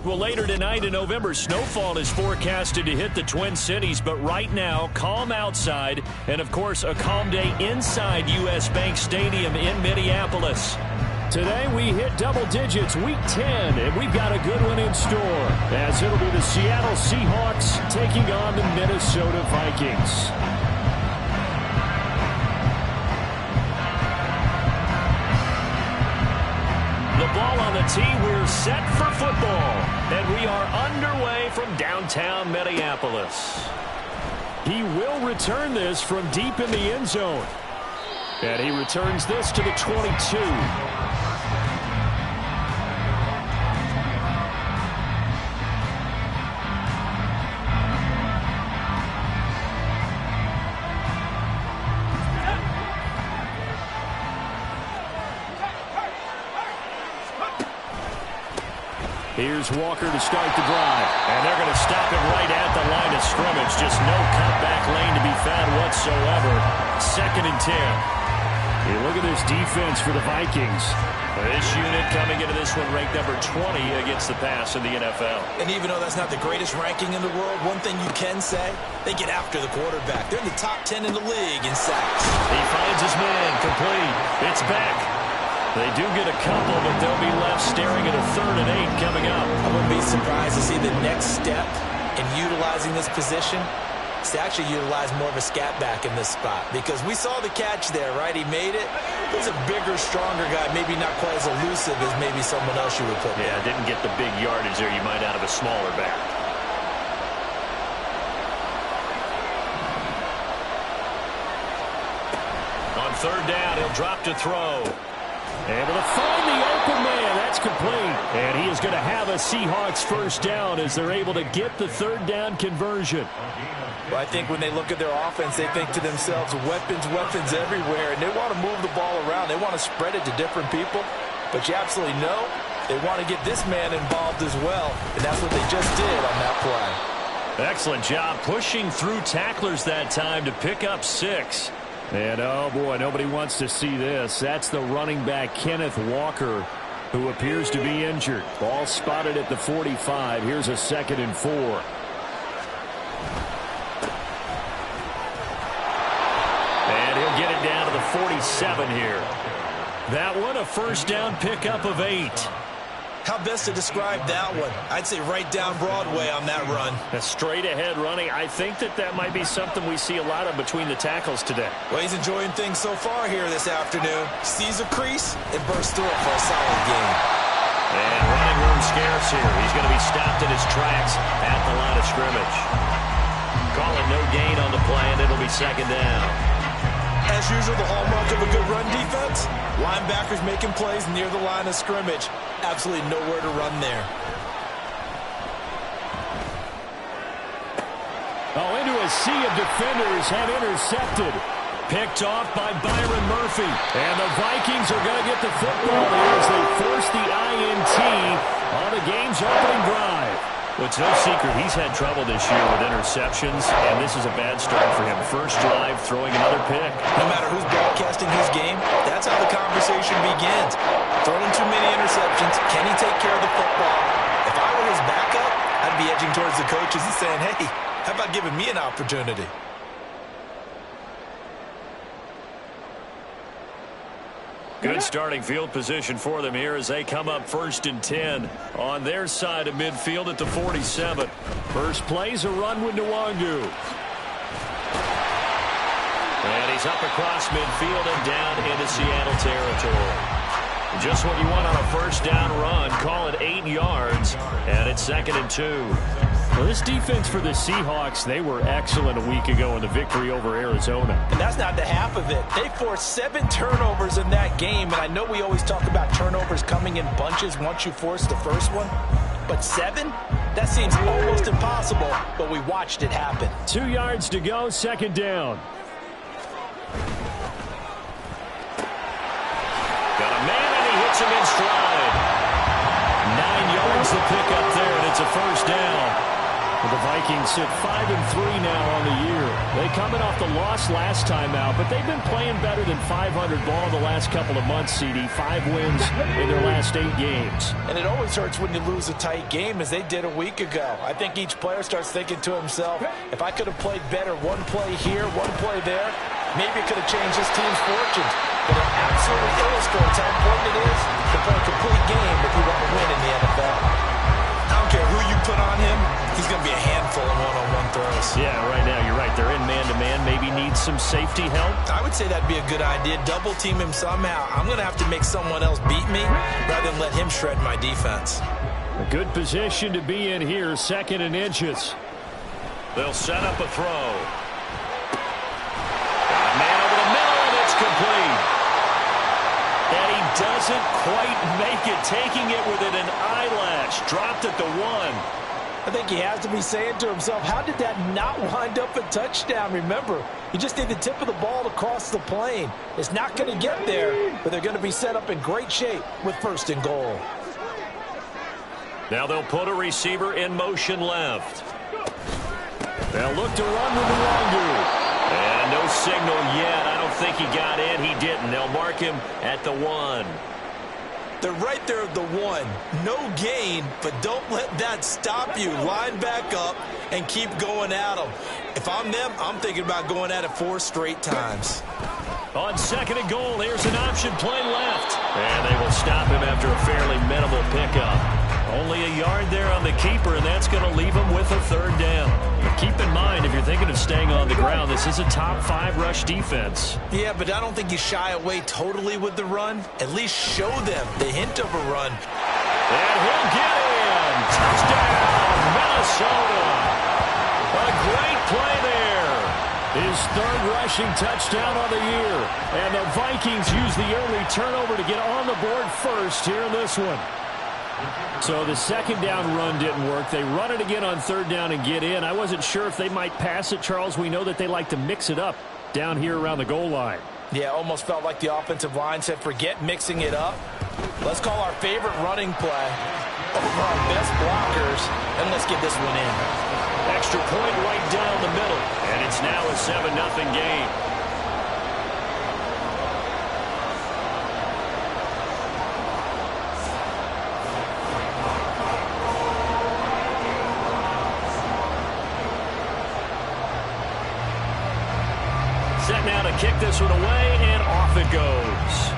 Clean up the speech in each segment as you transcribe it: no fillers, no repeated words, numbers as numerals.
Well, later tonight in November, snowfall is forecasted to hit the Twin Cities, but right now, calm outside, and of course, a calm day inside U.S. Bank Stadium in Minneapolis. Today, we hit double digits, week 10, and we've got a good one in store, as it'll be the Seattle Seahawks taking on the Minnesota Vikings. The ball on the tee, we're set for football, and we are underway from downtown Minneapolis. He will return this from deep in the end zone, and he returns this to the 22. Here's Walker to start the drive. And they're going to stop it right at the line of scrimmage. Just no cutback lane to be found whatsoever. 2nd and 10. You look at this defense for the Vikings. This unit coming into this one ranked number 20 against the pass in the NFL. And even though that's not the greatest ranking in the world, one thing you can say, they get after the quarterback. They're in the top 10 in the league in sacks. He finds his man, complete. It's back. They do get a couple, but they'll be left staring at a 3rd and 8 coming up. I wouldn't be surprised to see the next step in utilizing this position is to actually utilize more of a scat back in this spot, because we saw the catch there, right? He made it. He's a bigger, stronger guy, maybe not quite as elusive as maybe someone else you would put there. Yeah, didn't get the big yardage there you might out of a smaller back. On 3rd down, he'll drop to throw. Able to find the open man. That's complete. And he is going to have a Seahawks 1st down as they're able to get the 3rd down conversion. Well, I think when they look at their offense, they think to themselves, weapons everywhere, and they want to move the ball around. They want to spread it to different people. But you absolutely know they want to get this man involved as well, and that's what they just did on that play. Excellent job pushing through tacklers that time to pick up 6. And, oh, boy, nobody wants to see this. That's the running back, Kenneth Walker, who appears to be injured. Ball spotted at the 45. Here's a 2nd and 4. And he'll get it down to the 47 here. That one, a 1st down pickup of 8. How best to describe that one? I'd say right down Broadway on that run. A straight-ahead running. I think that might be something we see a lot of between the tackles today. Well, he's enjoying things so far here this afternoon. Sees a crease and bursts through it for a solid game. And running room scarce here. He's going to be stopped in his tracks at the line of scrimmage. Call it no gain on the play, and it'll be 2nd down. As usual, the hallmark of a good run defense, linebackers making plays near the line of scrimmage. Absolutely nowhere to run there. Oh, into a sea of defenders and intercepted. Picked off by Byron Murphy. And the Vikings are going to get the football here as they force the INT on the game's opening drive. Well, it's no secret he's had trouble this year with interceptions, and this is a bad start for him. 1st drive, throwing another pick. No matter who's broadcasting his game, that's how the conversation begins. Throwing too many interceptions, can he take care of the football? If I were his backup, I'd be edging towards the coaches and saying, hey, how about giving me an opportunity? Good starting field position for them here as they come up 1st and 10 on their side of midfield at the 47. First play's a run with Nwangu. And he's up across midfield and down into Seattle territory. Just what you want on a 1st down run. Call it 8 yards, and it's 2nd and 2. Well, this defense for the Seahawks, they were excellent a week ago in the victory over Arizona. And that's not the half of it. They forced 7 turnovers in that game, and I know we always talk about turnovers coming in bunches once you force the first one, but 7? That seems almost impossible, but we watched it happen. 2 yards to go, 2nd down. Got a man, and he hits him in stride. 9 yards to pick up there, and it's a 1st down. The Vikings sit 5-3 now on the year. They coming off the loss last time out, but they've been playing better than 500 ball the last couple of months, CD. 5 wins in their last 8 games. And it always hurts when you lose a tight game, as they did a week ago. I think each player starts thinking to himself, if I could have played better one play here, one play there, maybe it could have changed this team's fortunes. But it absolutely illustrates how important it is to play a complete game if you want to win in the NFL. I don't care who you put on him, he's going to be a handful in one-on-one throws. Yeah, right now, you're right. They're in man-to-man. Maybe needs some safety help. I would say that'd be a good idea. Double team him somehow. I'm going to have to make someone else beat me rather than let him shred my defense. A good position to be in here, 2nd and inches. They'll set up a throw. Got a man over the middle, and it's complete. And he doesn't quite make it, taking it within an eyelash. Dropped at the 1. I think he has to be saying to himself, how did that not wind up a touchdown? Remember, you just need the tip of the ball to cross the plane. It's not going to get there, but they're going to be set up in great shape with 1st and goal. Now they'll put a receiver in motion left. They'll look to run with the Wandu. And no signal yet. I don't think he got in. He didn't. They'll mark him at the 1. They're right there at the 1. No gain, but don't let that stop you. Line back up and keep going at them. If I'm them, I'm thinking about going at it 4 straight times. On 2nd and goal, here's an option play left. And they will stop him after a fairly minimal pickup. Only a yard there on the keeper, and that's going to leave him with a 3rd down. But keep in mind, if you're thinking of staying on the ground, this is a top 5 rush defense. Yeah, but I don't think you shy away totally with the run. At least show them the hint of a run. And he'll get in. Touchdown, Minnesota. A great play there. His 3rd rushing touchdown on the year. And the Vikings use the early turnover to get on the board first here in this one. So the 2nd down run didn't work. They run it again on 3rd down and get in. I wasn't sure if they might pass it, Charles. We know that they like to mix it up down here around the goal line. Yeah, almost felt like the offensive line said, forget mixing it up. Let's call our favorite running play over our best blockers, and let's get this one in. Extra point right down the middle, and it's now a 7-0 game. Set now to kick this one away, and off it goes.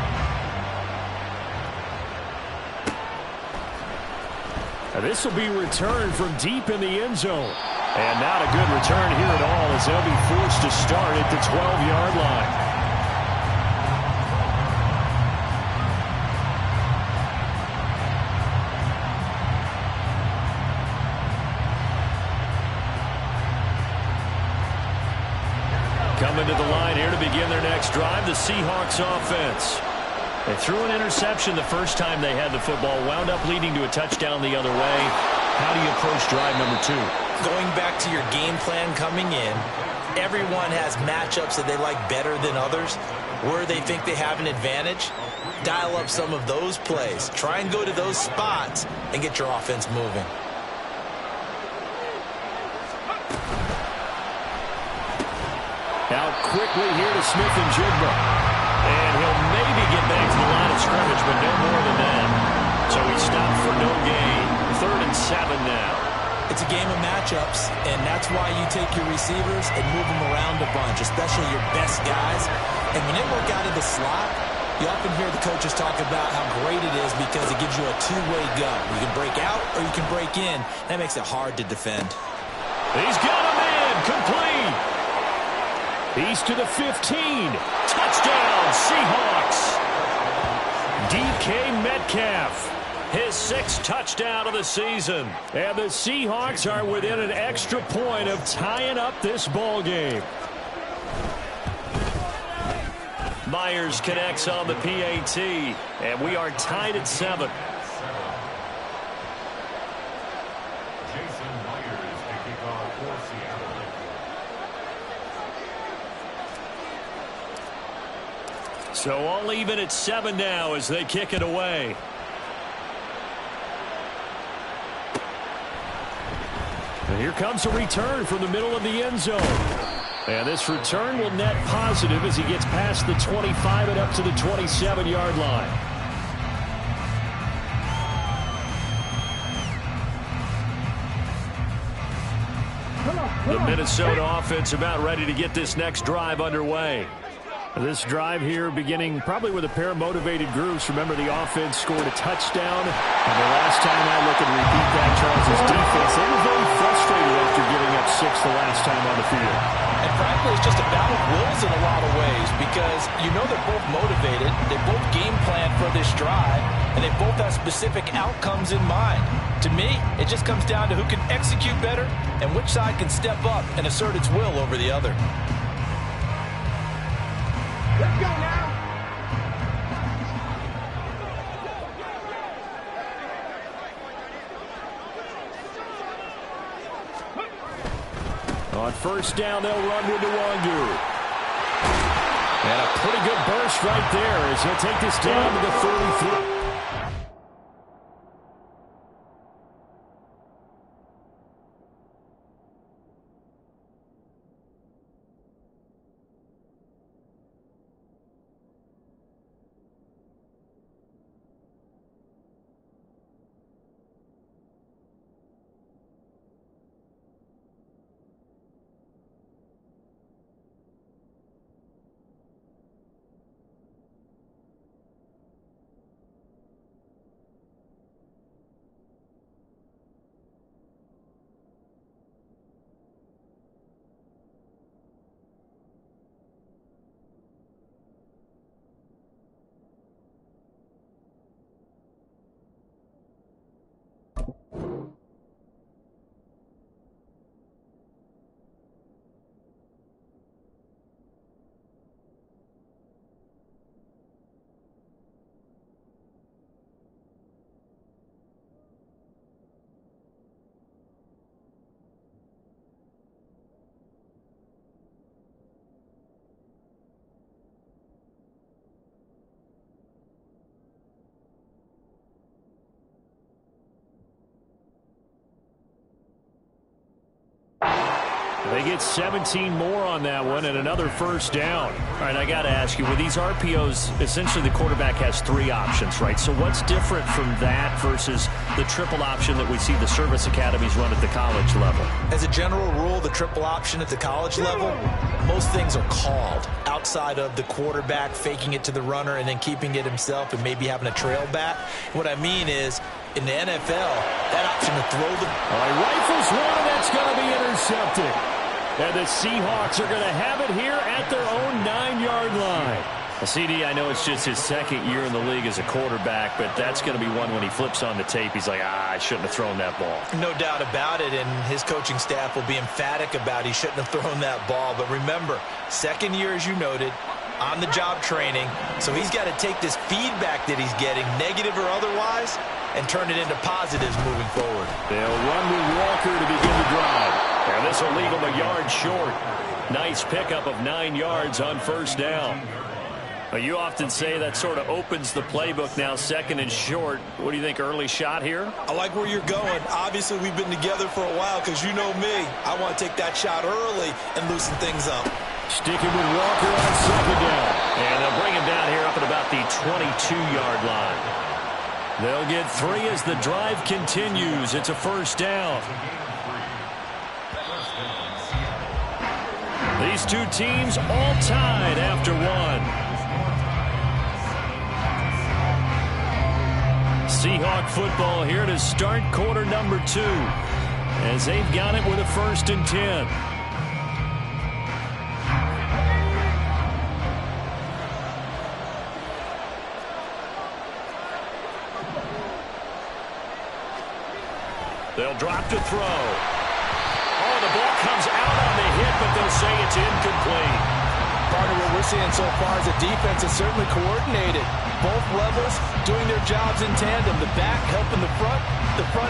Now this will be returned from deep in the end zone. And not a good return here at all, as they'll be forced to start at the 12-yard line. Coming to the line here to begin their next drive, the Seahawks offense. They threw an interception the first time they had the football, wound up leading to a touchdown the other way. How do you approach drive number 2? Going back to your game plan coming in, everyone has matchups that they like better than others. Where they think they have an advantage, dial up some of those plays. Try and go to those spots and get your offense moving. Out quickly here to Smith and Jigba. And he'll maybe get back to the line of scrimmage, but no more than that. So he stopped for no gain. 3rd and 7 now. It's a game of matchups, and that's why you take your receivers and move them around a bunch, especially your best guys. And when they work out of the slot, you often hear the coaches talk about how great it is because it gives you a 2-way go. You can break out or you can break in. That makes it hard to defend. He's got him in. Complete. He's to the 15. Touchdown, Seahawks. DK Metcalf. His 6th touchdown of the season. And the Seahawks are within an extra point of tying up this ball game. Myers connects on the PAT, and we are tied at 7. So all even at 7 now as they kick it away. And here comes a return from the middle of the end zone. And this return will net positive as he gets past the 25 and up to the 27-yard line. The Minnesota offense about ready to get this next drive underway. This drive here beginning probably with a pair of motivated groups. Remember, the offense scored a touchdown. And the last time I look and repeat that, Charles' defense, they were very frustrated after giving up 6 the last time on the field. And frankly, it's just a battle of wills in a lot of ways because you know they're both motivated. They both game plan for this drive, and they both have specific outcomes in mind. To me, it just comes down to who can execute better and which side can step up and assert its will over the other. Let's go now. On first down, they'll run with Nwangu. And a pretty good burst right there as he'll take this down to the 33. They get 17 more on that one and another first down. All right, I got to ask you, with these RPOs, essentially the quarterback has 3 options, right? So what's different from that versus the triple option that we see the service academies run at the college level? As a general rule, the triple option at the college level, most things are called outside of the quarterback faking it to the runner and then keeping it himself and maybe having a trail back. What I mean is, in the NFL, that option to throw the... All right, rifles one, and that's going to be intercepted. And the Seahawks are going to have it here at their own 9-yard line. CD, I know it's just his second year in the league as a quarterback, but that's going to be one when he flips on the tape. He's like, I shouldn't have thrown that ball. No doubt about it, and his coaching staff will be emphatic about he shouldn't have thrown that ball. But remember, second year, as you noted, on-the-job training, so he's got to take this feedback that he's getting, negative or otherwise, and turn it into positives moving forward. They'll run with Walker to begin the drive. And this will leave him a yard short. Nice pickup of 9 yards on first down. You often say that sort of opens the playbook now, second and short. What do you think, early shot here? I like where you're going. Obviously, we've been together for a while because you know me. I want to take that shot early and loosen things up. Sticking with Walker on second down. And they'll bring him down here up at about the 22-yard line. They'll get 3 as the drive continues. It's a first down. These two teams all tied after one. Seahawk football here to start quarter number 2 as they've got it with a 1st and 10. They'll drop to throw. Oh, the ball comes out on the hit, but they'll say it's incomplete. Part of what we're seeing so far is the defense is certainly coordinated. Both levels doing their jobs in tandem. The back helping the front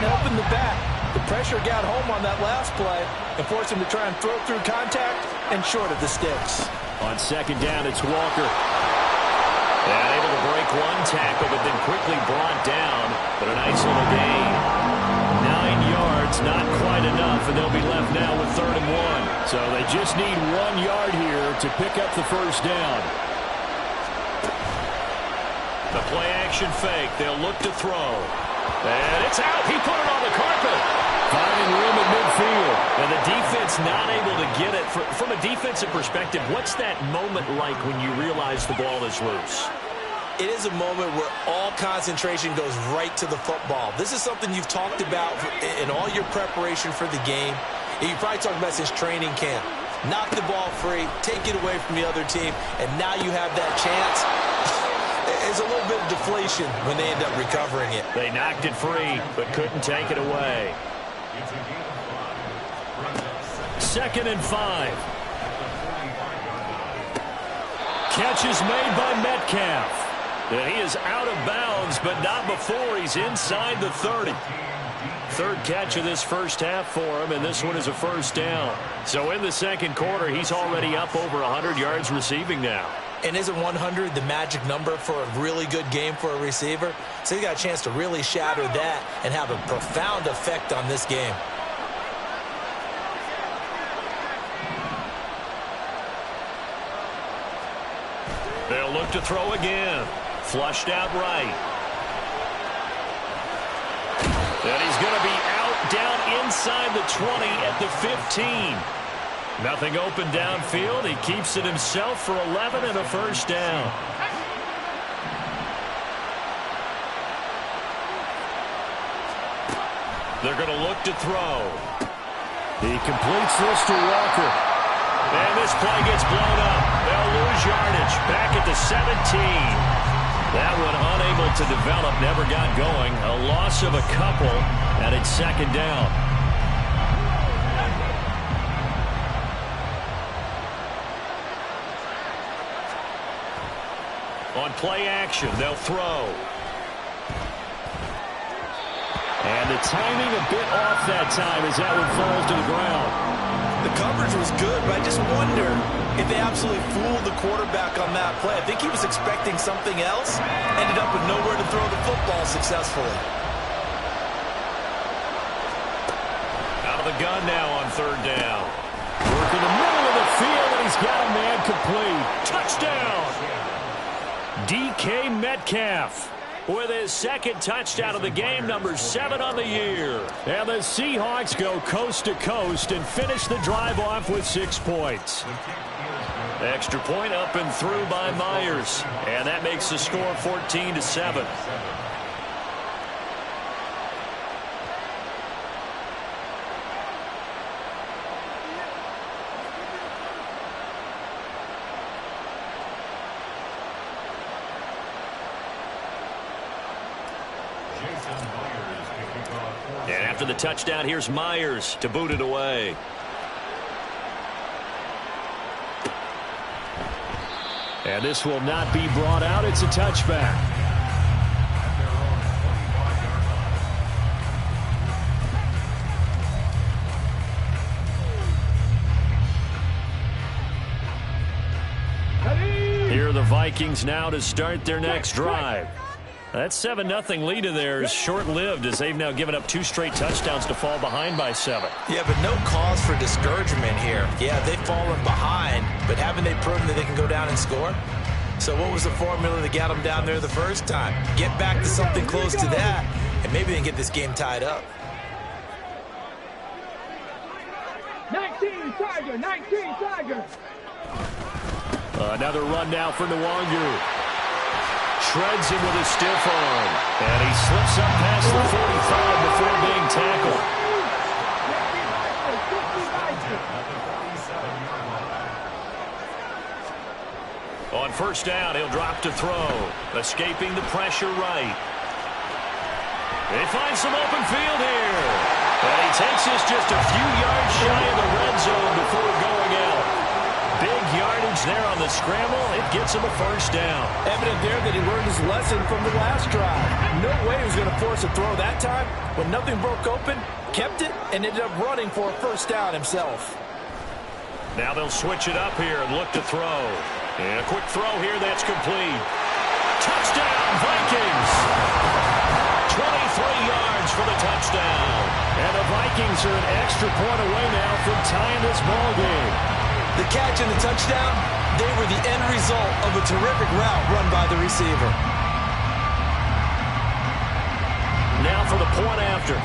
helping the back. The pressure got home on that last play and forced him to try and throw through contact and short of the sticks. On second down, it's Walker. And able to break one tackle, but then quickly brought down. But a nice little gain. 9 yards, not quite enough, and they'll be left now with 3rd and 1. So they just need 1 yard here to pick up the first down. The play-action fake. They'll look to throw. And it's out. He put it on the carpet. Finding room at midfield. And the defense not able to get it. From a defensive perspective, what's that moment like when you realize the ball is loose? It is a moment where all concentration goes right to the football. This is something you've talked about in all your preparation for the game. And you've probably talked about since training camp. Knock the ball free, take it away from the other team, and now you have that chance. There's a little bit of deflation when they end up recovering it. They knocked it free, but couldn't take it away. 2nd and 5. Catch is made by Metcalf. And he is out of bounds, but not before he's inside the 30. 3rd catch of this first half for him, and this one is a first down. So in the 2nd quarter, he's already up over 100 yards receiving now. And isn't 100 the magic number for a really good game for a receiver? So he got a chance to really shatter that and have a profound effect on this game. They'll look to throw again. Flushed out right. And he's going to be out down inside the 20 at the 15. Nothing open downfield. He keeps it himself for 11 and a first down. They're going to look to throw. He completes this to Walker. And this play gets blown up. They'll lose yardage. Back at the 17. That one unable to develop, never got going. A loss of a couple, and it's 2nd down. On play action, they'll throw. And the timing a bit off that time as that one falls to the ground. The coverage was good, but I just wonder if they absolutely fooled the quarterback on that play. I think he was expecting something else. Ended up with nowhere to throw the football successfully. Out of the gun now on 3rd down. Work in the middle of the field, and he's got a man complete. Touchdown! DK Metcalf with his 2nd touchdown of the game, number 7 on the year. And the Seahawks go coast to coast and finish the drive off with 6 points. Extra point up and through by Myers. And that makes the score 14-7. And after the touchdown, here's Myers to boot it away. And this will not be brought out. It's a touchback. Here are the Vikings now to start their next drive. That 7-0 lead of theirs short-lived as they've now given up 2 straight touchdowns to fall behind by 7. Yeah, but no cause for discouragement here. Yeah, they've fallen behind, but haven't they proven that they can go down and score? So what was the formula that got them down there the first time? Get back to something close to that, and maybe they can get this game tied up. 19 Tiger, 19 Tiger. Another run now for Nwangu. Shreds him with a stiff arm. And he slips up past the 45 before being tackled. On first down, he'll drop to throw. Escaping the pressure right. They find some open field here. And he takes this just a few yards shy of the red zone before going out. Big yardage there on the scramble. It gets him a first down. Evident there that he learned his lesson from the last drive. No way he was going to force a throw that time. When nothing broke open, kept it, and ended up running for a first down himself. Now they'll switch it up here and look to throw. And a quick throw here that's complete. Touchdown, Vikings! 23 yards for the touchdown. And the Vikings are an extra point away now from tying this ball game. The catch and the touchdown, they were the end result of a terrific route run by the receiver. Now for the point after.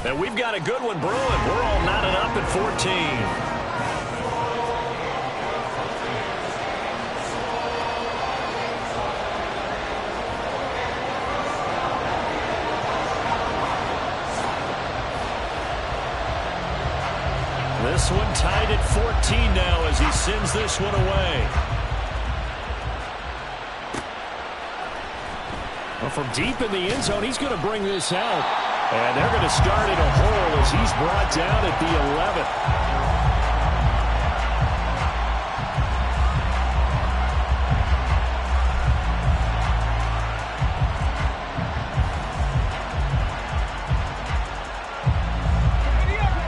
And we've got a good one brewing. We're all knotted up at 14. This one tied at 14 now as he sends this one away. Well, from deep in the end zone, he's going to bring this out. And they're going to start in a hole as he's brought down at the 11th.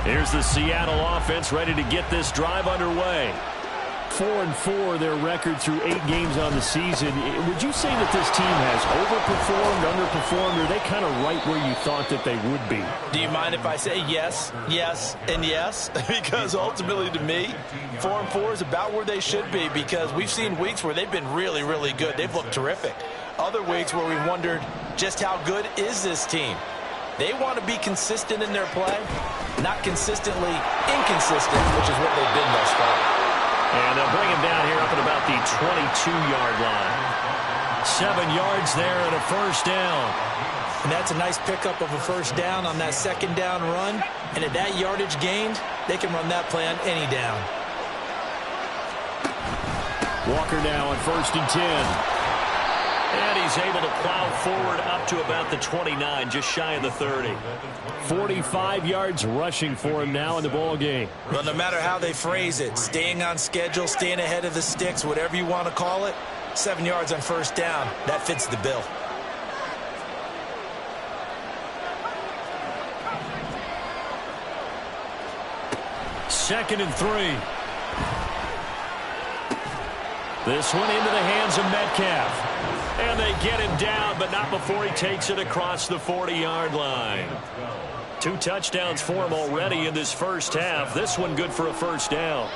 Here's the Seattle offense ready to get this drive underway. 4-4 their record through 8 games on the season. Would you say that this team has overperformed, underperformed, or are they kind of right where you thought that they would be? Do you mind if I say yes, yes, and yes? Because ultimately to me, 4-4 is about where they should be, because we've seen weeks where they've been really, really good. They've looked terrific. Other weeks where we've wondered just how good is this team. They want to be consistent in their play, not consistently inconsistent, which is what they've been thus far. And they'll bring him down here up at about the 22-yard line. 7 yards there and a first down. And that's a nice pickup of a first down on that second down run. And at that yardage gained, they can run that play on any down. Walker now on 1st and 10. And he's able to plow forward up to about the 29, just shy of the 30. 45 yards rushing for him now in the ball game. Well, no matter how they phrase it, staying on schedule, staying ahead of the sticks, whatever you want to call it, 7 yards on first down, that fits the bill. Second and 3. This one into the hands of Metcalf. And they get him down, but not before he takes it across the 40-yard line. 2 touchdowns for him already in this first half. This one good for a first down.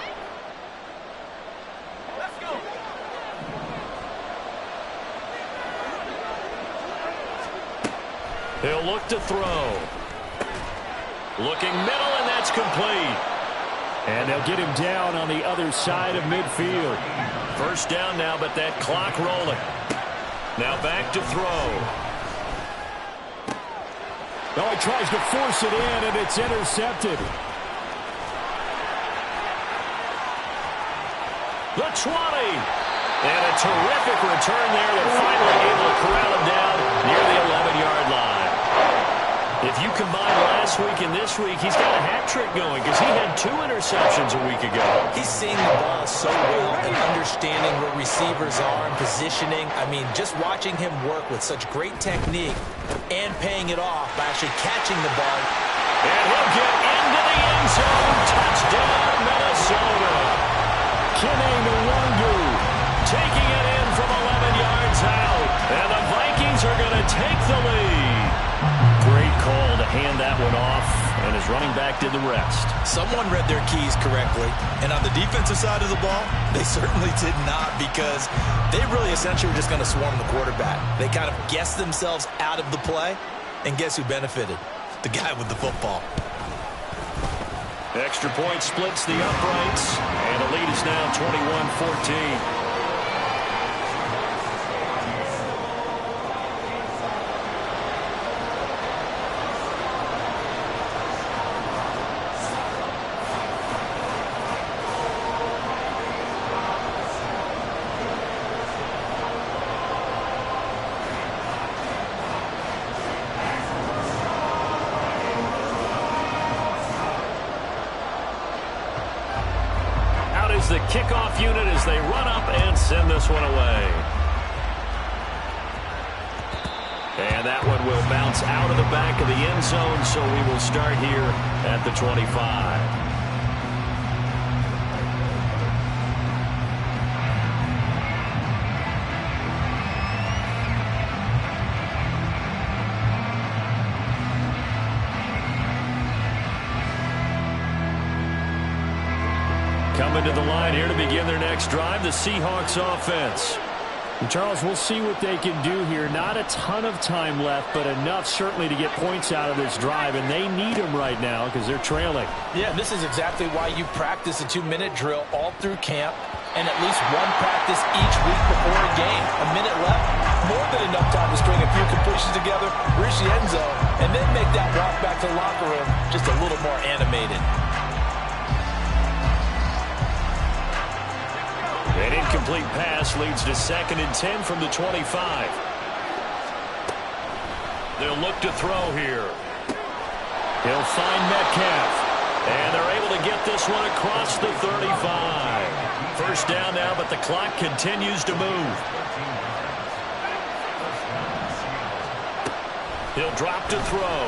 Let's go. He'll look to throw. Looking middle, and that's complete. And they'll get him down on the other side of midfield. First down now, but that clock rolling. Now back to throw. Oh, he tries to force it in, and it's intercepted. The 20. And a terrific return there. They're finally able to corral him down near the 11-yard line. If you combine last week and this week, he's got a hat trick going because he had 2 interceptions a week ago. He's seeing the ball so well and understanding where receivers are and positioning. I mean, just watching him work with such great technique and paying it off by actually catching the ball. And he'll get into the end zone. Touchdown, Minnesota. Kene Nwangu taking it in from 11 yards out. And the Vikings are going to take the lead. Great call to hand that one off, and his running back did the rest. Someone read their keys correctly, and on the defensive side of the ball, they certainly did not, because they really essentially were just going to swarm the quarterback. They kind of guessed themselves out of the play, and guess who benefited? The guy with the football. Extra point splits the uprights, and the lead is now 21-14. The kickoff unit as they run up and send this one away. And that one will bounce out of the back of the end zone, so we will start here at the 25. coming to the line here to begin their next drive, the Seahawks offense. And Charles, we'll see what they can do here. Not a ton of time left, but enough certainly to get points out of this drive, and they need them right now because they're trailing. Yeah, this is exactly why you practice a 2-minute drill all through camp and at least one practice each week before a game. A minute left, more than enough time to string a few completions together, reach the end zone, and then make that walk back to the locker room just a little more animated. An incomplete pass leads to 2nd and 10 from the 25. They'll look to throw here. He'll find Metcalf. And they're able to get this one across the 35. First down now, but the clock continues to move. He'll drop to throw.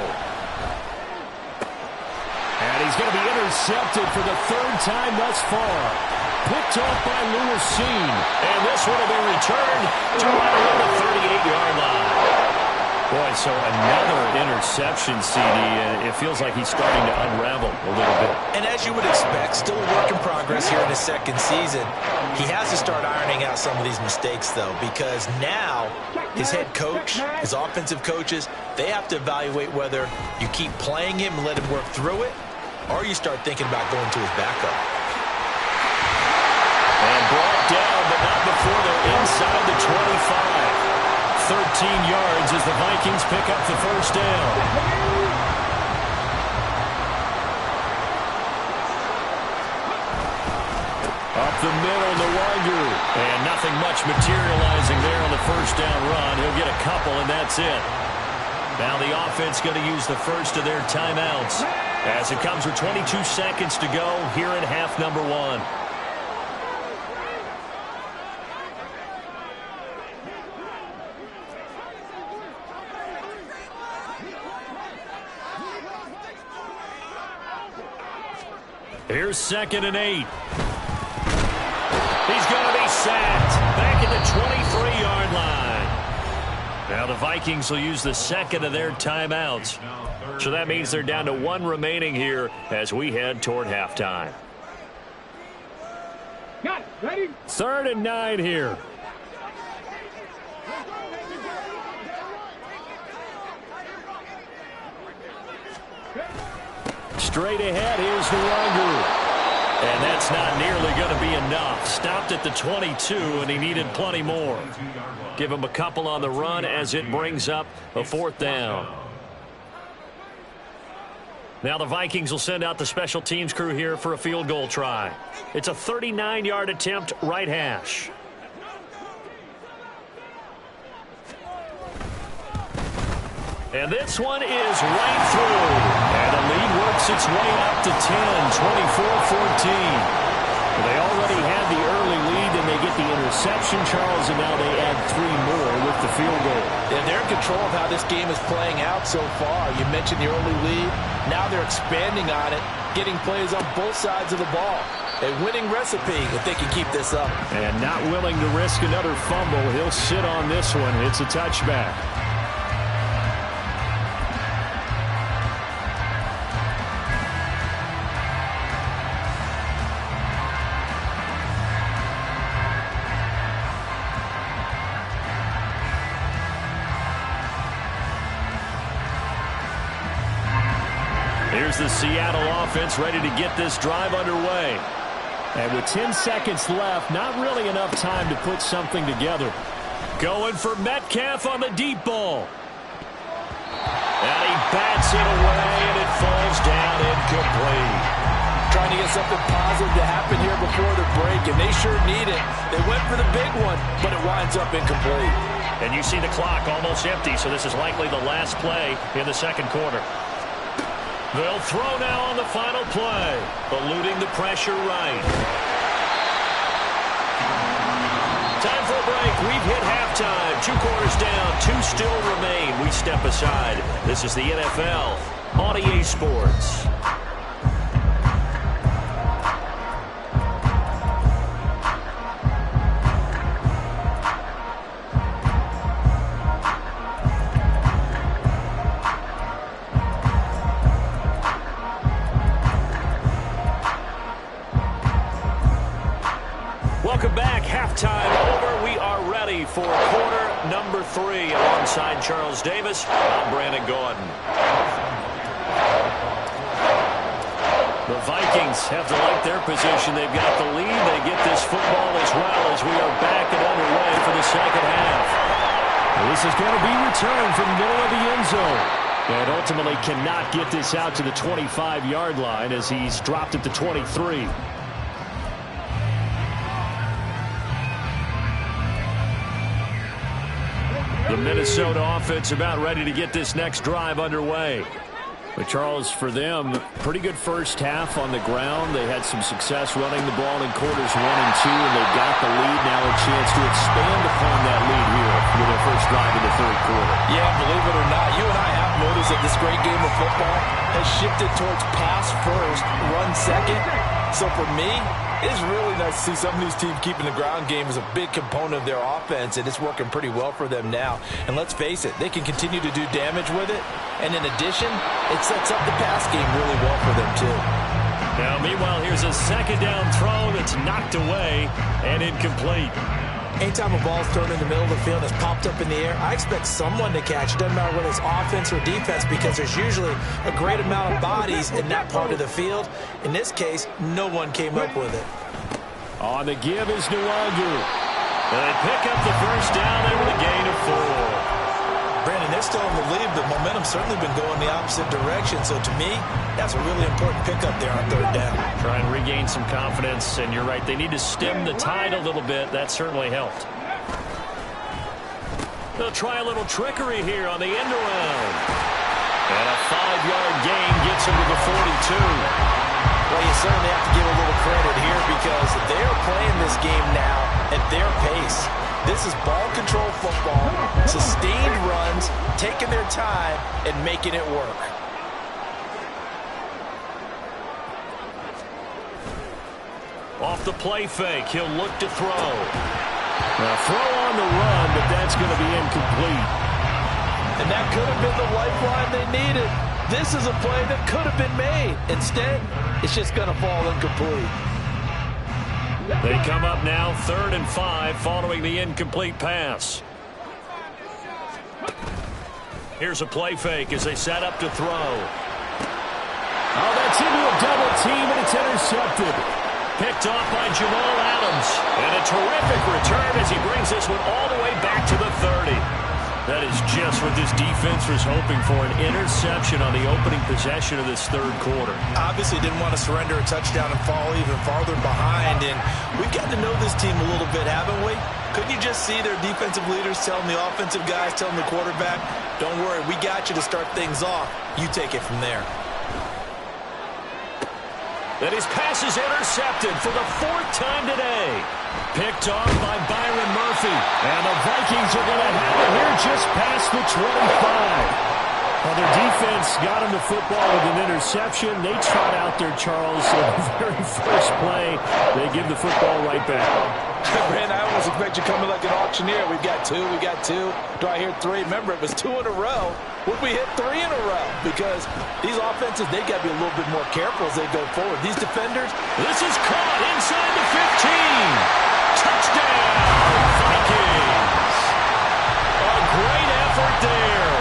And he's going to be intercepted for the 3rd time thus far. Picked off by Lewis. And this one will be returned to right around the 38-yard line. Boy, so another interception, CD, and it feels like he's starting to unravel a little bit. And as you would expect, still a work in progress here in his 2nd season. He has to start ironing out some of these mistakes, though, because now his head coach, his offensive coaches, they have to evaluate whether you keep playing him and let him work through it, or you start thinking about going to his backup. And brought down, but not before they're inside the 25. 13 yards as the Vikings pick up the first down. Up the middle, no longer. And nothing much materializing there on the first down run. He'll get a couple, and that's it. Now the offense going to use the first of their timeouts as it comes with 22 seconds to go here in half number 1. Here's 2nd and 8. He's going to be sacked back at the 23-yard line. Now the Vikings will use the 2nd of their timeouts. So that means they're down to 1 remaining here as we head toward halftime. Got it. Ready? 3rd and 9 here. Straight ahead, here's the longer. And that's not nearly going to be enough. Stopped at the 22, and he needed plenty more. Give him a couple on the run as it brings up a 4th down. Now the Vikings will send out the special teams crew here for a field goal try. It's a 39-yard attempt, right hash. And this one is right through. And the lead works its way up to 10, 24-14. They already had the early lead, and they get the interception, Charles, and now they add 3 more with the field goal. Yeah, they're in control of how this game is playing out so far. You mentioned the early lead. Now they're expanding on it, getting plays on both sides of the ball. A winning recipe if they can keep this up. And not willing to risk another fumble. He'll sit on this one. It's a touchback. Here's the Seattle offense ready to get this drive underway. And with 10 seconds left, not really enough time to put something together. Going for Metcalf on the deep ball. And he bats it away, and it falls down incomplete. Trying to get something positive to happen here before the break, and they sure need it. They went for the big one, but it winds up incomplete. And you see the clock almost empty, so this is likely the last play in the 2nd quarter. They'll throw now on the final play, eluding the pressure right. Time for a break. We've hit halftime. 2 quarters down, 2 still remain. We step aside. This is the NFL on EA Sports. halftime over. We are ready for quarter number 3. Alongside Charles Davis, I'm Brandon Gaudin. The Vikings have to like their position. They've got the lead. They get this football as well as we are back and underway for the second half. This is going to be returned from the middle of the end zone. And ultimately cannot get this out to the 25-yard line as he's dropped at the 23. The Minnesota offense about ready to get this next drive underway. But, Charles, for them, pretty good first half on the ground. They had some success running the ball in quarters 1 and 2, and they've got the lead. Now a chance to expand upon that lead here with their first drive in the third quarter. Yeah, believe it or not, you and I have noticed that this great game of football has shifted towards pass first, run second. So for me, it's really nice to see some of these teams keeping the ground game as a big component of their offense, and it's working pretty well for them now. And let's face it, they can continue to do damage with it. And in addition, it sets up the pass game really well for them, too. Now, meanwhile, here's a second down throw that's knocked away and incomplete. Anytime a ball's thrown in the middle of the field and it's popped up in the air, I expect someone to catch. It doesn't matter whether it's offense or defense because there's usually a great amount of bodies in that part of the field. In this case, no one came up with it. On the give is Nwangu. They pick up the first down there with a gain of 4. Brandon, they're still in the lead, but momentum's certainly been going the opposite direction. So to me, that's a really important pickup there on third down. Try and regain some confidence, and you're right. They need to stem the tide a little bit. That certainly helped. They'll try a little trickery here on the end around. And a 5-yard gain gets him to the 42. Well, you certainly have to give a little credit here because they're playing this game now at their pace. This is ball control football, sustained runs, taking their time, and making it work. Off the play fake, he'll look to throw. Now throw on the run, but that's going to be incomplete. And that could have been the lifeline they needed. This is a play that could have been made. Instead, it's just going to fall incomplete. They come up now 3rd and 5 following the incomplete pass. Here's a play fake as they set up to throw. Oh, that's into a double team, and it's intercepted. Picked off by Jamal Adams. And a terrific return as he brings this one all the way back to the 30. That is just what this defense was hoping for, an interception on the opening possession of this third quarter. Obviously didn't want to surrender a touchdown and fall even farther behind, and we've got to know this team a little bit, haven't we? Couldn't you just see their defensive leaders telling the offensive guys, telling the quarterback, don't worry, we got you to start things off. You take it from there. And his pass is intercepted for the 4th time today. Picked off by Byron Murphy. And the Vikings are going to have it here just past the 25. Well, their defense got him the football with an interception. They trot out there, Charles, the very first play. They give the football right back. Brandon, I almost expect you coming like an auctioneer. We've got 2, we got 2. Do I hear 3? Remember, it was 2 in a row. Would we hit 3 in a row? Because these offenses, they got to be a little bit more careful as they go forward. These defenders. This is caught inside the 15. Touchdown, Vikings. A great effort there.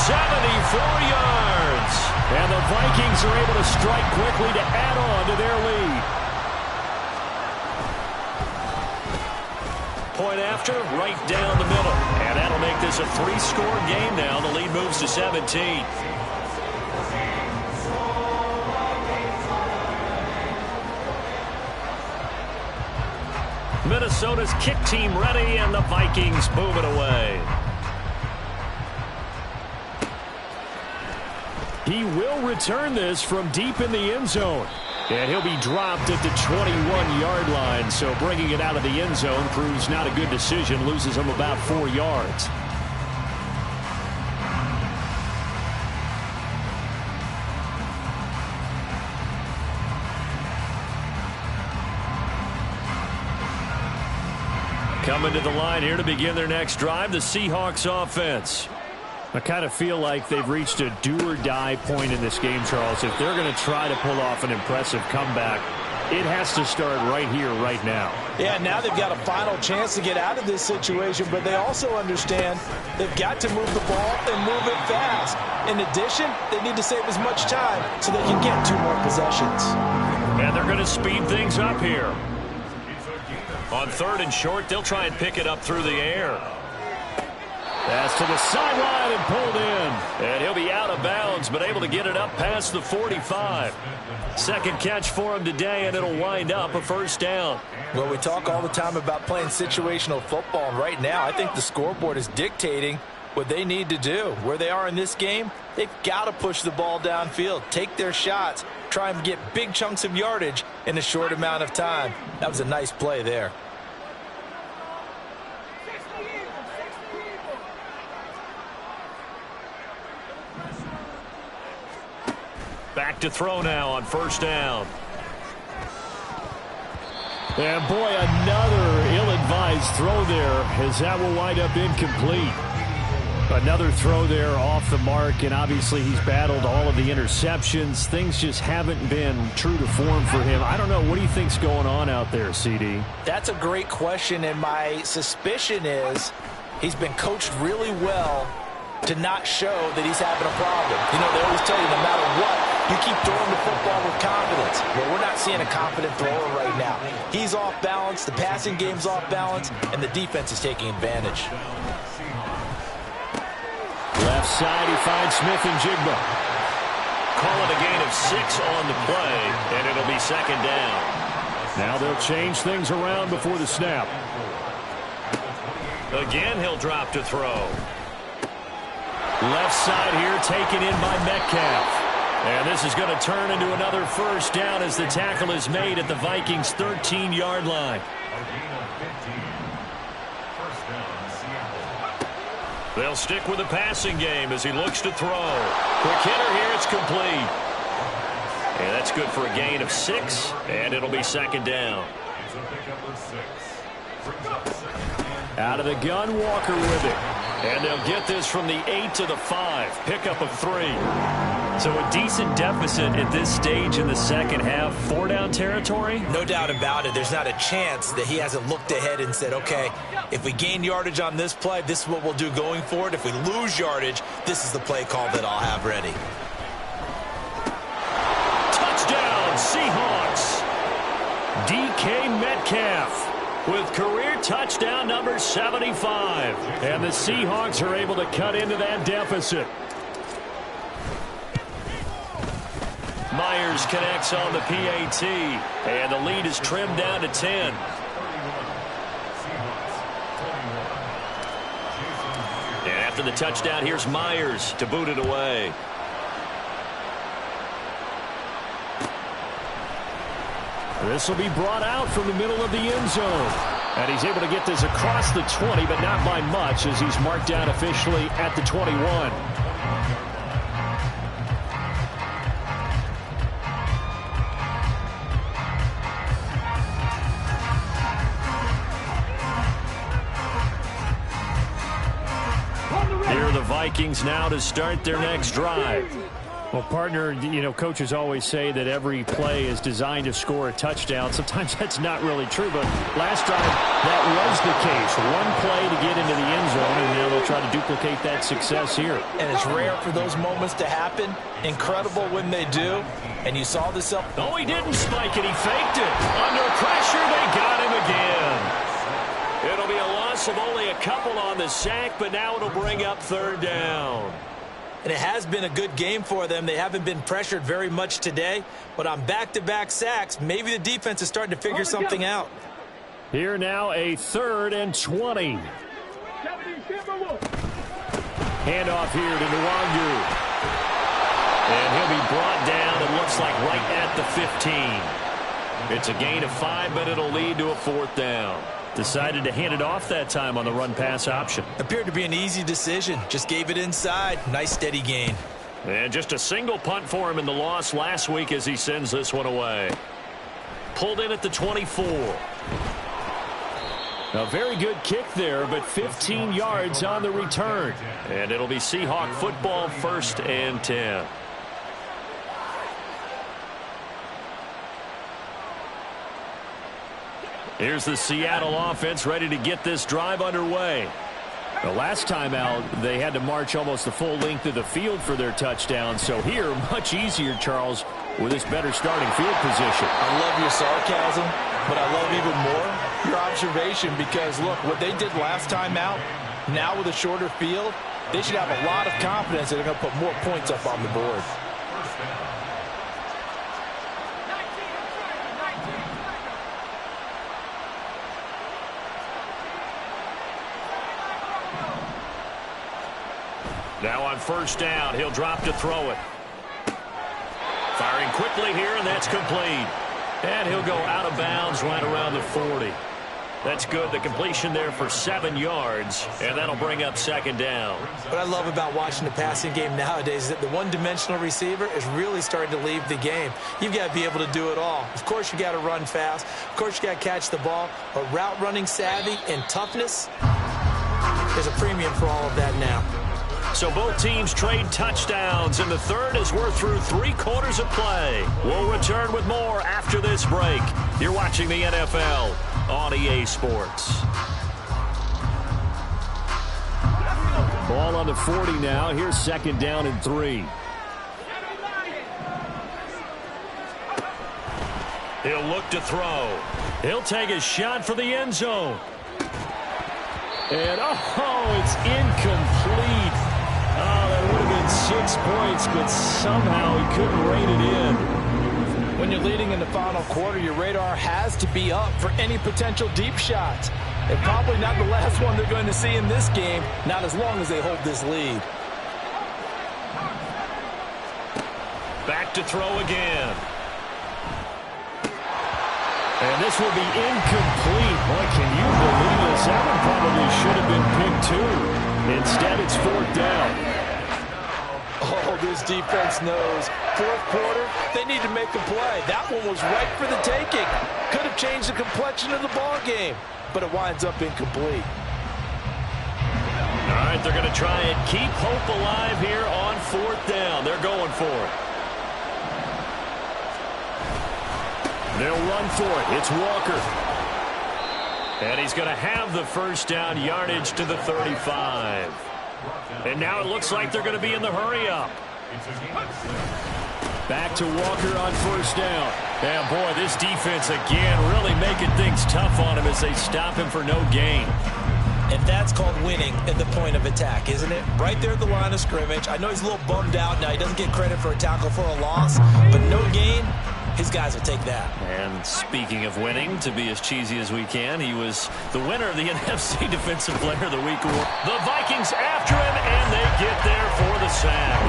74 yards. And the Vikings are able to strike quickly to add on to their lead. Point after, right down the middle. And that'll make this a 3-score game now. The lead moves to 17. Minnesota's kick team ready, and the Vikings move it away. He will return this from deep in the end zone. And he'll be dropped at the 21-yard line, so bringing it out of the end zone proves not a good decision, loses him about 4 yards. Coming to the line here to begin their next drive, the Seahawks offense. I kind of feel like they've reached a do-or-die point in this game, Charles. If they're going to try to pull off an impressive comeback, it has to start right here, right now. Yeah, now they've got a final chance to get out of this situation, but they also understand they've got to move the ball and move it fast. In addition, they need to save as much time so they can get 2 more possessions. And they're going to speed things up here. On 3rd and short, they'll try and pick it up through the air. Pass to the sideline and pulled in. And he'll be out of bounds, but able to get it up past the 45. Second catch for him today, and it'll wind up a first down. Well, we talk all the time about playing situational football, and right now I think the scoreboard is dictating what they need to do. Where they are in this game, they've got to push the ball downfield, take their shots, try and get big chunks of yardage in a short amount of time. That was a nice play there. Back to throw now on first down. And boy, another ill-advised throw there, as that will wind up incomplete. Another throw there off the mark, and obviously he's battled all of the interceptions. Things just haven't been true to form for him. I don't know. What do you think's going on out there, CD? That's a great question, and my suspicion is he's been coached really well to not show that he's having a problem. You know, they always tell you no matter what, you keep throwing the football with confidence. Well, we're not seeing a confident thrower right now. He's off balance, the passing game's off balance, and the defense is taking advantage. Left side, he finds Smith and Jigba. Call it a gain of 6 on the play, and it'll be second down. Now they'll change things around before the snap. Again, he'll drop to throw. Left side here taken in by Metcalf. And this is going to turn into another first down as the tackle is made at the Vikings' 13-yard line. They'll stick with the passing game as he looks to throw. Quick hitter here, it's complete. And that's good for a gain of 6, and it'll be second down. Out of the gun, Walker with it. And they'll get this from the 8 to the 5. Pickup of 3. So a decent deficit at this stage in the second half. 4-down territory? No doubt about it. There's not a chance that he hasn't looked ahead and said, okay, if we gain yardage on this play, this is what we'll do going forward. If we lose yardage, this is the play call that I'll have ready. Touchdown, Seahawks. DK Metcalf with career touchdown number 75. And the Seahawks are able to cut into that deficit. Myers connects on the PAT, and the lead is trimmed down to 10. And after the touchdown, here's Myers to boot it away. This will be brought out from the middle of the end zone. And he's able to get this across the 20, but not by much, as he's marked down officially at the 21. Here are the Vikings now to start their next drive. Well, partner, you know, coaches always say that every play is designed to score a touchdown. Sometimes that's not really true, but last drive, that was the case. One play to get into the end zone, and now they'll try to duplicate that success here. And it's rare for those moments to happen. Incredible when they do. And you saw this up. Oh, he didn't spike it. He faked it. Under pressure, they got him again. It'll be a loss of only a couple on the sack, but now it'll bring up 3rd down. And it has been a good game for them. They haven't been pressured very much today, but on back-to-back sacks, maybe the defense is starting to figure something out. Here now, a 3rd and 20. Handoff here to Nwangu. And he'll be brought down, it looks like right at the 15. It's a gain of 5, but it'll lead to a 4th down. Decided to hand it off that time on the run-pass option. Appeared to be an easy decision. Just gave it inside. Nice steady gain. And just a single punt for him in the loss last week as he sends this one away. Pulled in at the 24. A very good kick there, but 15 yards on the return. And it'll be Seahawk football, 1st and 10. Here's the Seattle offense ready to get this drive underway. The last time out, they had to march almost the full length of the field for their touchdown. So here, much easier, Charles, with this better starting field position. I love your sarcasm, but I love even more your observation because, look, what they did last time out, now with a shorter field, they should have a lot of confidence that they're going to put more points up on the board. Now on first down, he'll drop to throw it. Firing quickly here, and that's complete. And he'll go out of bounds right around the 40. That's good. The completion there for 7 yards, and that'll bring up second down. What I love about watching the passing game nowadays is that the one-dimensional receiver is really starting to leave the game. You've got to be able to do it all. Of course, you got to run fast. Of course, you got to catch the ball. But route running savvy and toughness, there's a premium for all of that now. So both teams trade touchdowns in the third as we're through 3 quarters of play. We'll return with more after this break. You're watching the NFL on EA Sports. Ball on the 40 now. Here's second down and 3. He'll look to throw. He'll take a shot for the end zone. And, oh, it's incomplete. Oh, that would have been 6 points, but somehow he couldn't rein it in. When you're leading in the final quarter, your radar has to be up for any potential deep shots. And probably not the last one they're going to see in this game, not as long as they hold this lead. Back to throw again. And this will be incomplete. Boy, can you believe this? That one probably should have been picked too. Instead, it's 4th down. Oh, this defense knows. 4th quarter, they need to make a play. That one was right for the taking. Could have changed the complexion of the ball game, but it winds up incomplete. All right, they're going to try and keep hope alive here on 4th down. They're going for it. They'll run for it. It's Walker. And he's going to have the first down, yardage to the 35. And now it looks like they're going to be in the hurry-up. Back to Walker on first down. And, boy, this defense, again, really making things tough on him as they stop him for no gain. And that's called winning at the point of attack, isn't it? Right there at the line of scrimmage. I know he's a little bummed out now. He doesn't get credit for a tackle for a loss, but no gain. His guys will take that. And speaking of winning, to be as cheesy as we can, he was the winner of the NFC Defensive Player of the Week award. The Vikings after him, and they get there for the sack.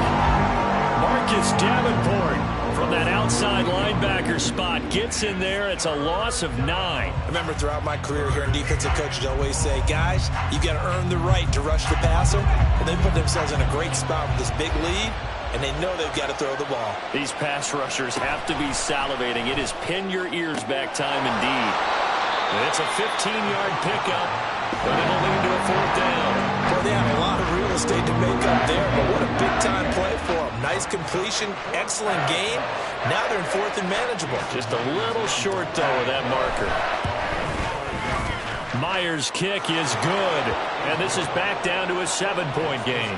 Marcus Davenport from that outside linebacker spot gets in there. It's a loss of 9. I remember throughout my career hearing defensive coaches always say, guys, you got to earn the right to rush the passer. And they put themselves in a great spot with this big lead. And they know they've got to throw the ball. These pass rushers have to be salivating. It is pin your ears back time indeed. It's a 15-yard pickup, but it'll lead to a 4th down. Well, they have a lot of real estate to make up there, but what a big-time play for them. Nice completion, excellent game. Now they're in 4th and manageable. Just a little short, though, of that marker. Myers' kick is good, and this is back down to a 7-point game.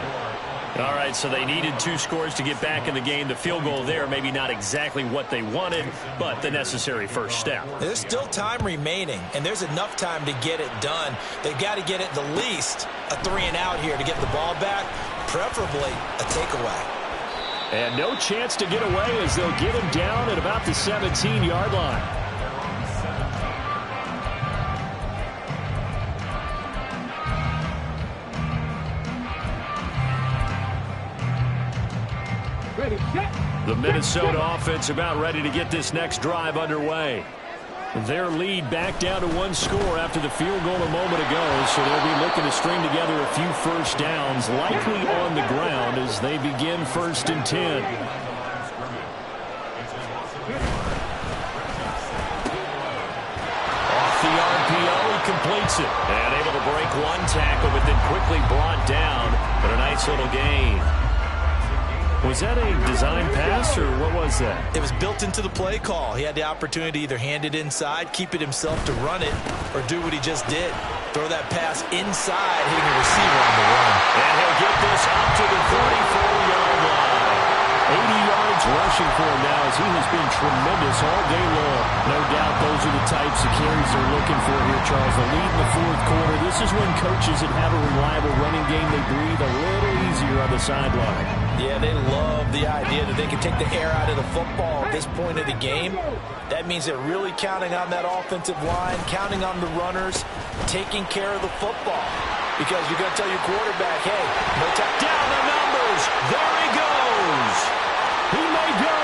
All right, so they needed 2 scores to get back in the game. The field goal there, maybe not exactly what they wanted, but the necessary first step. There's still time remaining, and there's enough time to get it done. They've got to get it the least a 3-and-out here to get the ball back, preferably a takeaway. And no chance to get away as they'll get him down at about the 17-yard line. The Minnesota offense about ready to get this next drive underway. Their lead back down to 1 score after the field goal a moment ago, so they'll be looking to string together a few first downs, likely on the ground as they begin 1st and 10. Off the RPO, he completes it. And able to break 1 tackle, but then quickly brought down, but a nice little gain. Was that a design pass, or what was that? It was built into the play call. He had the opportunity to either hand it inside, keep it himself to run it, or do what he just did. Throw that pass inside, hitting a receiver on the run. And he'll get this up to the 44-yard line. 80 yards rushing for him now as he has been tremendous all day long. No doubt those are the types of carries they're looking for here, Charles. The lead in the fourth quarter. This is when coaches that have a reliable running game, they breathe a little easier on the sideline. Yeah, they love the idea that they can take the air out of the football at this point of the game. That means they're really counting on that offensive line, counting on the runners, taking care of the football. Because you're going to tell your quarterback, hey, no time. Down the numbers. There he goes. He may go.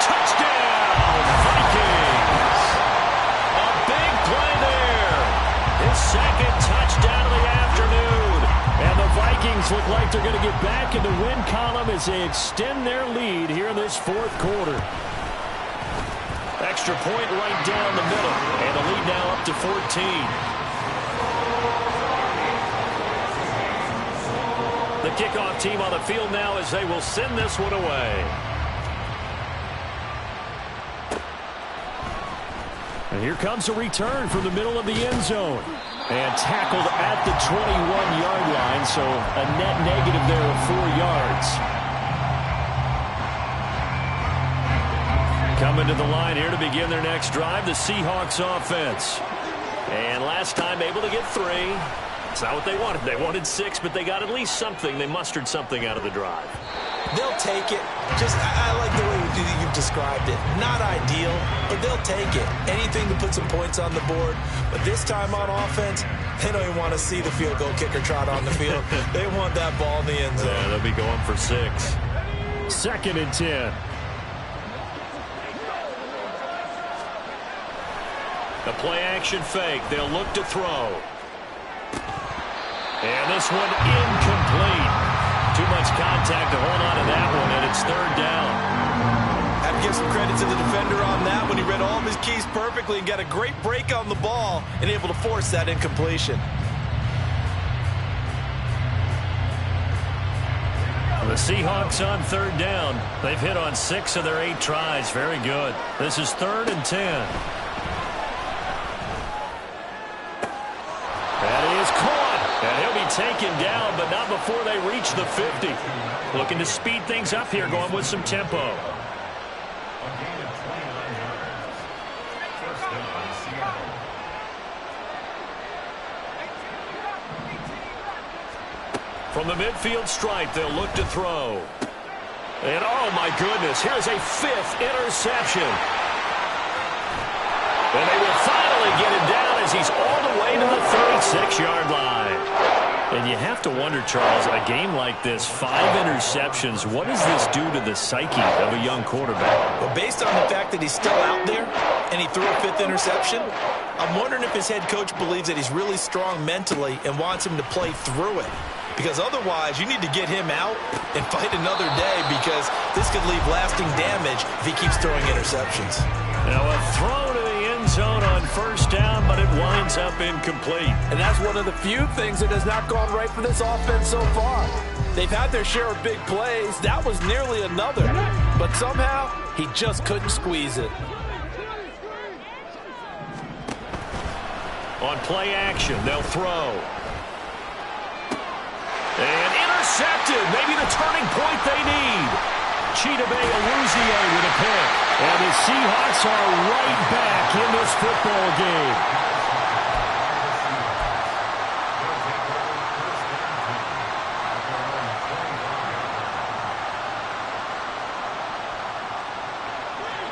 Touchdown, Vikings. A big play there. His second touchdown of the afternoon. And the Vikings look like they're going to get back in the win column as they extend their lead here in this fourth quarter. Extra point right down the middle. And the lead now up to 14. The kickoff team on the field now as they will send this one away. And here comes a return from the middle of the end zone. And tackled at the 21-yard line, so a net negative there of 4 yards. Coming to the line here to begin their next drive, the Seahawks offense. And last time able to get 3. It's not what they wanted. They wanted 6, but they got at least something. They mustered something out of the drive. They'll take it. I like the way you've described it. Not ideal, but they'll take it. Anything to put some points on the board. But this time on offense, they don't even want to see the field goal kicker trot on the field. They want that ball in the end zone. Yeah, they'll be going for 6. 2nd and 10. The play-action fake. They'll look to throw. And this one incomplete. Too much contact to hold on to that one, and it's 3rd down. I have to give some credit to the defender on that when he read all of his keys perfectly and got a great break on the ball and able to force that incompletion. The Seahawks on 3rd down. They've hit on 6 of their 8 tries. Very good. This is 3rd and 10. That is caught. And he'll be taken down, but not before they reach the 50. Looking to speed things up here, going with some tempo. From the midfield stripe, they'll look to throw. And oh my goodness, here's a 5th interception. And they will finally get him down as he's all the way to the 36-yard line. And you have to wonder, Charles, a game like this, 5 interceptions, what does this do to the psyche of a young quarterback? Well, based on the fact that he's still out there and he threw a 5th interception, I'm wondering if his head coach believes that he's really strong mentally and wants him to play through it. Because otherwise, you need to get him out and fight another day because this could leave lasting damage if he keeps throwing interceptions. Now a throw to the end zone on 1st down, but it winds up incomplete. And that's one of the few things that has not gone right for this offense so far. They've had their share of big plays. That was nearly another. But somehow, he just couldn't squeeze it. On play action, they'll throw. And intercepted. Maybe the turning point they need. Chidobe Awuzie with a pick. And the Seahawks are right back in this football game.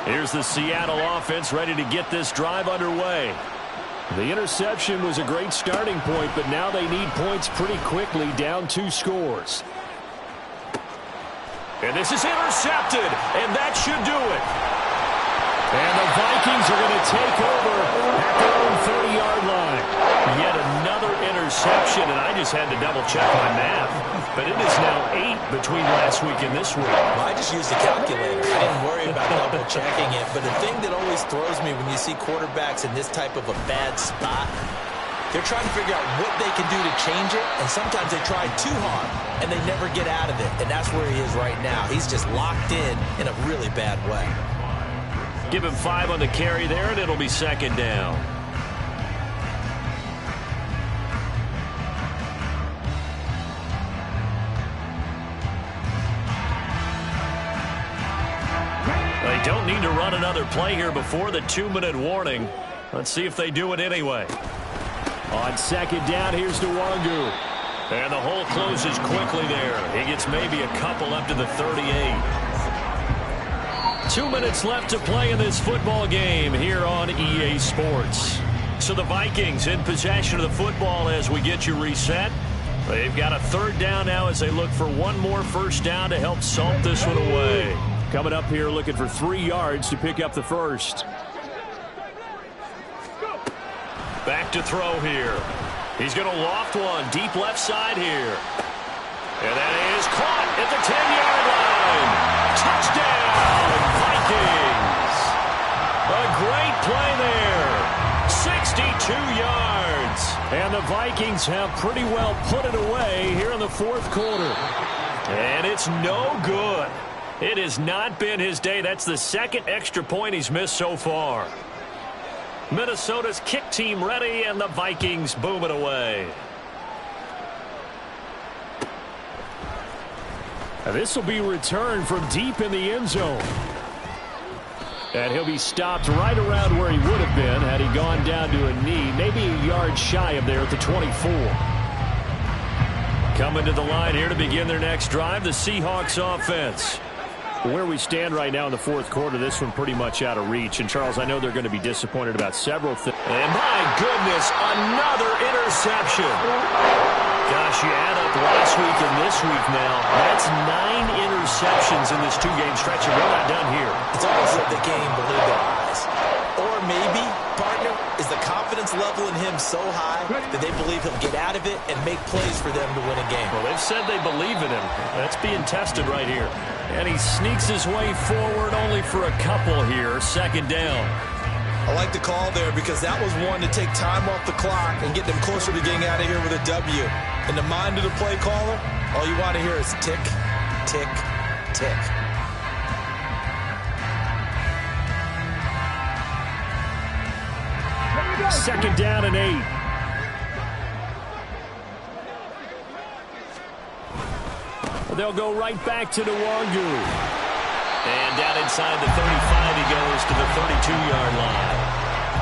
Here's the Seattle offense ready to get this drive underway. The interception was a great starting point, but now they need points pretty quickly, down 2 scores. And this is intercepted, and that should do it. And the Vikings are going to take over at their own 30-yard line. Yet another interception, and I just had to double-check my math. But it is now 8 between last week and this week. Well, I just used a calculator. I didn't worry about double-checking it. But the thing that always throws me when you see quarterbacks in this type of a bad spot They're trying to figure out what they can do to change it, and sometimes they try too hard, and they never get out of it, and that's where he is right now. He's just locked in a really bad way. Give him 5 on the carry there, and it'll be second down. They don't need to run another play here before the 2-minute warning. Let's see if they do it anyway. On second down, here's Nwangu. And the hole closes quickly there. He gets maybe a couple up to the 38. 2 minutes left to play in this football game here on EA Sports. So the Vikings in possession of the football as we get you reset. They've got a third down now as they look for one more first down to help salt this one away. Coming up here looking for 3 yards to pick up the first. Back to throw here. He's going to loft one deep left side here. And that is caught at the 10-yard line. Touchdown, Vikings. A great play there. 62 yards. And the Vikings have pretty well put it away here in the fourth quarter. And it's no good. It has not been his day. That's the second extra point he's missed so far. Minnesota's kick team ready, and the Vikings boom it away. And this will be returned from deep in the end zone. And he'll be stopped right around where he would have been had he gone down to a knee, maybe a yard shy of there at the 24. Coming to the line here to begin their next drive, the Seahawks offense. Where we stand right now in the fourth quarter, this one pretty much out of reach. And, Charles, I know they're going to be disappointed about several things. And, my goodness, another interception. Gosh, you add up last week and this week now. That's 9 interceptions in this 2-game stretch, and we're not done here. It's almost like they can't even believe their eyes. Or maybe, partner, is the confidence level in him so high that they believe he'll get out of it and make plays for them to win a game. Well, they've said they believe in him. That's being tested right here. And he sneaks his way forward only for a couple here. Second down. I like the call there because that was one to take time off the clock and get them closer to getting out of here with a W. In the mind of the play caller, all you want to hear is tick, tick, tick. Second down and 8. They'll go right back to Nwangu. And down inside the 35, he goes to the 32-yard line.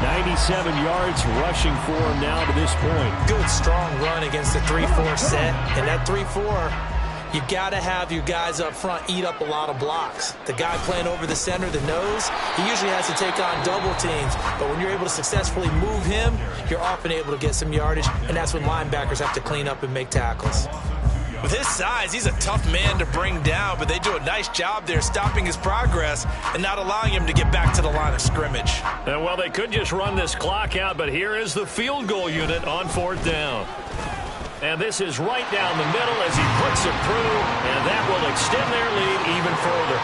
97 yards rushing for him now to this point. Good, strong run against the 3-4 set. And that 3-4, you got to have your guys up front eat up a lot of blocks. The guy playing over the center, the nose, he usually has to take on double teams. But when you're able to successfully move him, you're often able to get some yardage. And that's when linebackers have to clean up and make tackles. With his size, he's a tough man to bring down, but they do a nice job there stopping his progress and not allowing him to get back to the line of scrimmage. And, well, they could just run this clock out, but here is the field goal unit on fourth down. And this is right down the middle as he puts it through, and that will extend their lead even further.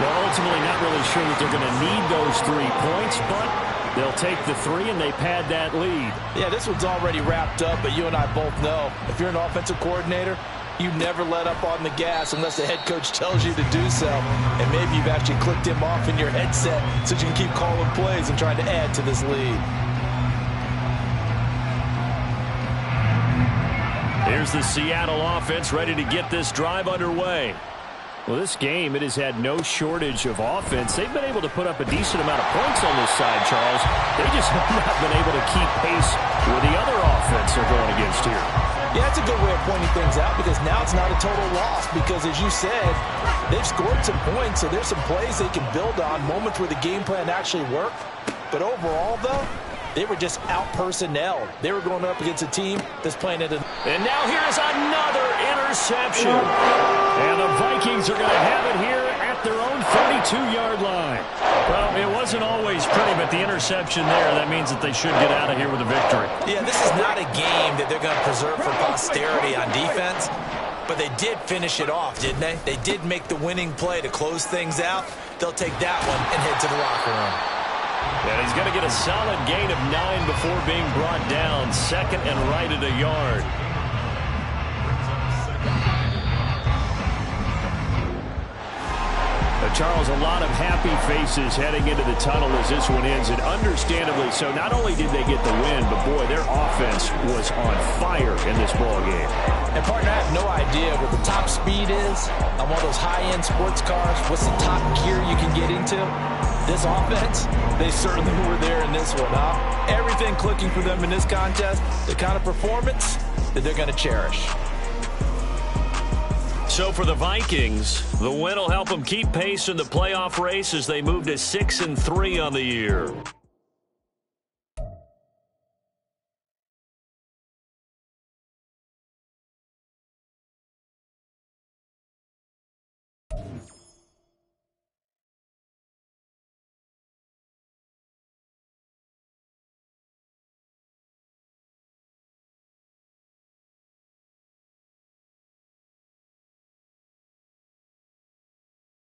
Well, ultimately not really sure that they're going to need those 3 points, but they'll take the 3 and they pad that lead. Yeah, this one's already wrapped up, but you and I both know if you're an offensive coordinator, you never let up on the gas unless the head coach tells you to do so. And maybe you've actually clicked him off in your headset so you can keep calling plays and trying to add to this lead. Here's the Seattle offense ready to get this drive underway. Well, this game, it has had no shortage of offense. They've been able to put up a decent amount of points on this side, Charles. They just have not been able to keep pace with the other offense they're going against here. Yeah, that's a good way of pointing things out because now it's not a total loss because, as you said, they've scored some points, so there's some plays they can build on, moments where the game plan actually worked. But overall, though, they were just out-personnelled. They were going up against a team that's playing at And now here's another interception. And the Vikings are going to have it here at their own 32-yard line. Well, it wasn't always pretty, but the interception there, that means that they should get out of here with a victory. Yeah, this is not a game that they're going to preserve for posterity on defense, but they did finish it off, didn't they? They did make the winning play to close things out. They'll take that one and head to the locker room. And he's going to get a solid gain of 9 before being brought down. Second and right at a yard. Charles, a lot of happy faces heading into the tunnel as this one ends, and understandably so. Not only did they get the win, but, boy, their offense was on fire in this ball game. And, partner, I have no idea what the top speed is on one of those high-end sports cars. What's the top gear you can get into? This offense, they certainly were there in this one, huh? Everything clicking for them in this contest, the kind of performance that they're going to cherish. So for the Vikings, the win will help them keep pace in the playoff race as they move to 6-3 on the year.